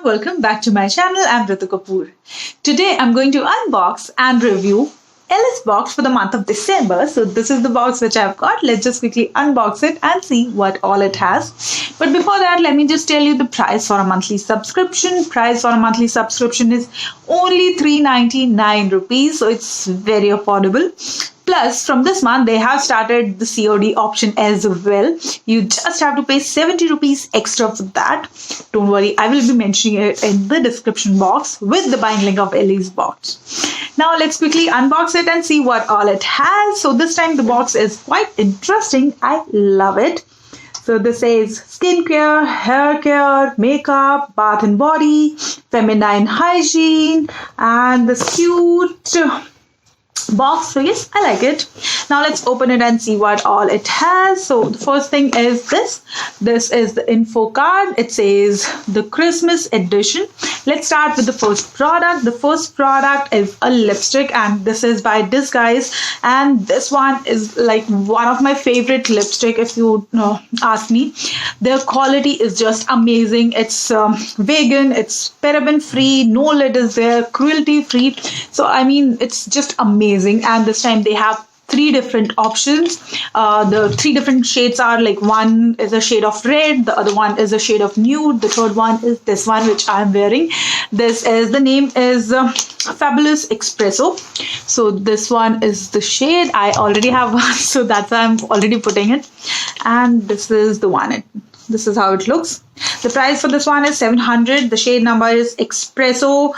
welcome back to my channel. I'm Ritu Kapoor. Today I'm going to unbox and review Ellish box for the month of December. So this is the box which I've got. Let's just quickly unbox it and see what all it has. But before that, let me just tell you the price for a monthly subscription. Price for a monthly subscription is only 399 rupees. So it's very affordable. Plus, from this month, they have started the COD option as well. You just have to pay 70 rupees extra for that. Don't worry, I will be mentioning it in the description box with the buying link of Ellish box. Now, let's quickly unbox it and see what all it has. So this time, the box is quite interesting. I love it. So this says skincare, hair care, makeup, bath and body, feminine hygiene, and this cute box. So yes, I like it. Now let's open it and see what all it has. So the first thing is this is the info card. It says the Christmas edition. Let's start with the first product. The first product is a lipstick, and this is by Disguise, and this one is like one of my favorite lipstick if you ask me. Their quality is just amazing. It's vegan, it's paraben free, no lid is there, cruelty free. So I mean, it's just amazing. And this time they have three different options. The three different shades are like, one is a shade of red, the other one is a shade of nude, the third one is this one which I'm wearing. The name is Fabulous Espresso. So this one is the shade. I already have one, so that's why I'm already putting it. And this is the one. This is how it looks. The price for this one is 700. The shade number is Espresso,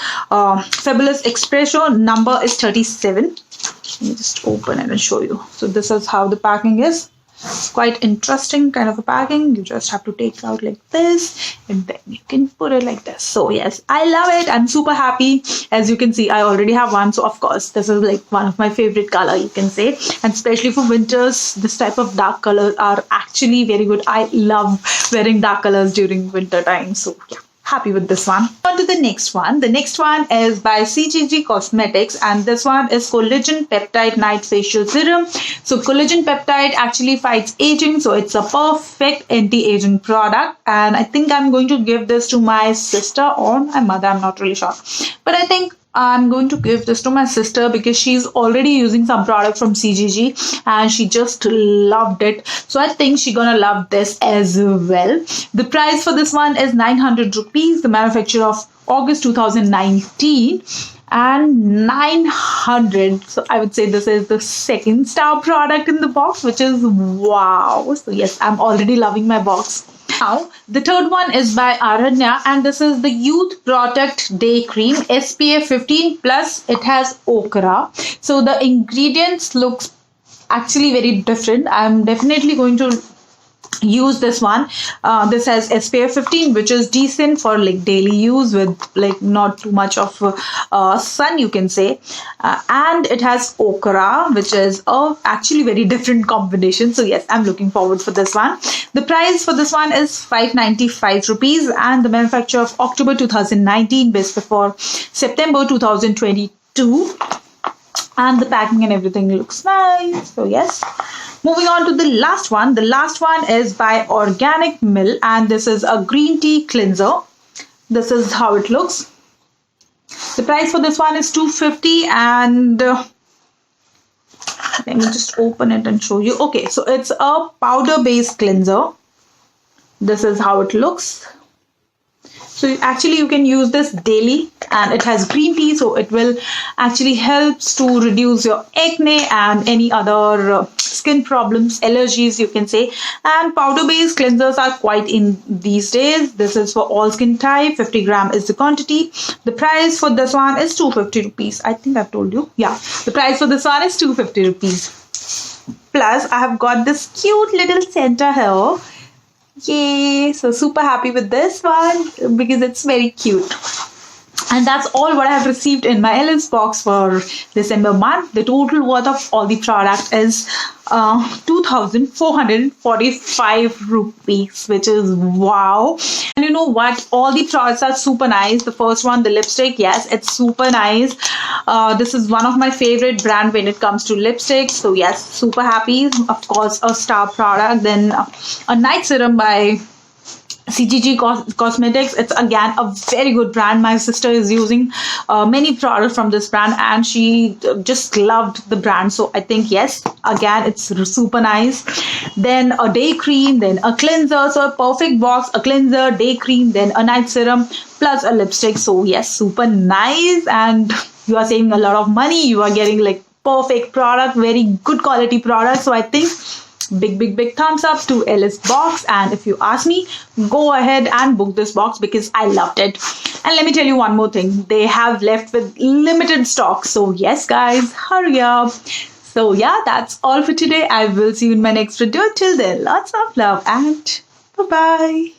Fabulous Espresso. Number is 37. Let me just open it and show you. So this is how the packing is. It's quite interesting kind of a packing. You just have to take it out like this, and then you can put it like this. So yes, I love it. I'm super happy. As you can see, I already have one. So of course, this is like one of my favorite color, you can say. And especially for winters, this type of dark colors are actually very good. I love wearing dark colors during winter time. So yeah, happy with this one. On to the next one. The next one is by CGG Cosmetics, and this one is Collagen Peptide Night Facial Serum. So collagen peptide actually fights aging, so it's a perfect anti-aging product. And I think I'm going to give this to my sister or my mother. I'm not really sure, but I think I'm going to give this to my sister because she's already using some product from CGG and she just loved it. So I think she's gonna love this as well. The price for this one is 900 rupees. The manufacture of August 2019 and 900. So I would say this is the second star product in the box, which is wow. So yes, I'm already loving my box. Now, the third one is by Aranya, and this is the Youth Protect Day Cream SPF 15 plus. It has okra. So the ingredients looks actually very different. I'm definitely going to use this one. This has SPF 15, which is decent for like daily use with like not too much of sun, you can say. And it has okra, which is actually very different combination. So yes, I'm looking forward for this one. The price for this one is 595 rupees, and the manufacture of October 2019, best before September 2022. And the packing and everything looks nice. So yes. Moving on to the last one. The last one is by Organic Mill, and this is a green tea cleanser. This is how it looks. The price for this one is 250, and let me just open it and show you. Okay, so it's a powder-based cleanser. This is how it looks. So actually you can use this daily, and it has green tea, so it will actually helps to reduce your acne and any other skin problems, allergies, you can say. And powder-based cleansers are quite in these days. This is for all skin type. 50 gram is the quantity. The price for this one is 250 rupees. I think I've told you. Yeah, the price for this one is 250 rupees. Plus, I have got this cute little Santa here. Yay! So super happy with this one because it's very cute. And that's all what I have received in my Ellish box for December month. The total worth of all the product is 2,445 rupees, which is wow. And you know what? All the products are super nice. The first one, the lipstick, yes, it's super nice. This is one of my favorite brand when it comes to lipstick. So yes, super happy. Of course, a star product. Then a night serum by CGG Cosmetics. It's again a very good brand. My sister is using many products from this brand and she just loved the brand. So I think, yes, again, it's super nice. Then a day cream, then a cleanser. So a perfect box, a cleanser, day cream, then a night serum, plus a lipstick. So yes, super nice. And you are saving a lot of money. You are getting like perfect product, very good quality product. So I think big thumbs up to Ellish box. And if you ask me, go ahead and book this box because I loved it. And let me tell you one more thing, they have left with limited stock, so yes guys, hurry up. So yeah, that's all for today. I will see you in my next video. Till then, lots of love and bye bye.